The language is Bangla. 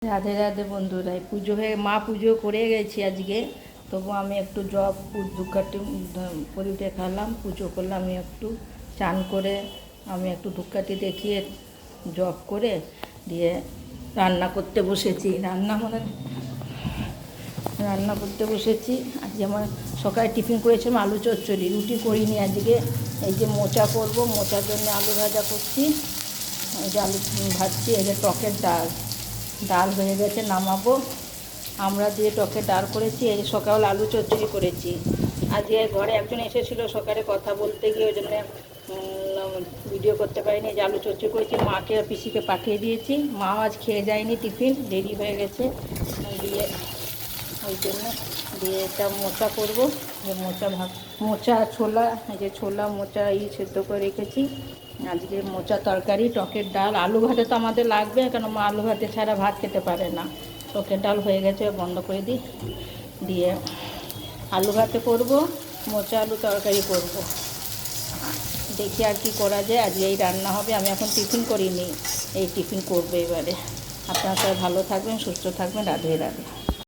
রাধে রাধে বন্ধুরা, পুজো হয়ে মা পুজো করে গেছি আজকে। তবু আমি একটু জব ধূপকাঠি প্রদীপ দেখালাম, পুজো করলাম। আমি একটু চান করে আমি একটু ধূপকাঠি দেখিয়ে জব করে দিয়ে রান্না করতে বসেছি। রান্না করতে বসেছি। আজকে আমার সকালে টিফিন করেছিলাম আলু চচ্চড়ি, রুটি করিনি আজকে। এই যে মোচা করব, মোচার জন্য আলু ভাজা করছি। এই যে আলু ভাজছি। এই যে টকের ডাল হয়ে গেছে, নামাবো। আমরা দিয়ে টকের ডাল করেছি। এই সকালে আলু চচ্চড়ি করেছি। আজকে ঘরে একজন এসেছিলো সকালে কথা বলতে গিয়ে, ওই জন্য ভিডিও করতে পারিনি। যে আলু চচ্চড়ি করেছি, মাকে আর পিসিকে পাঠিয়ে দিয়েছি। মাও আজ খেয়ে যায়নি টিফিন, দেরি হয়ে গেছে দিয়ে, ওই জন্য দিয়ে এটা মোচা করবো। মোচা ছোলা, এই যে ছোলা মোচা সেদ্ধ করে রেখেছি। আজকে মোচা তরকারি, টকের ডাল, আলু ভাতে তো আমাদের লাগবে, কেন মা আলু ভাতে ছাড়া ভাত খেতে পারে না। টকের ডাল হয়ে গেছে, বন্ধ করে দিই। দিয়ে আলু ভাতে করব, মোচা আলু তরকারি করব। দেখি আর কি করা যায়। আজকে এই রান্না হবে। আমি এখন টিফিন করিনি, এই টিফিন করবো এবারে। আপনারা সবাই ভালো থাকবেন, সুস্থ থাকবেন। রাধে রাধে।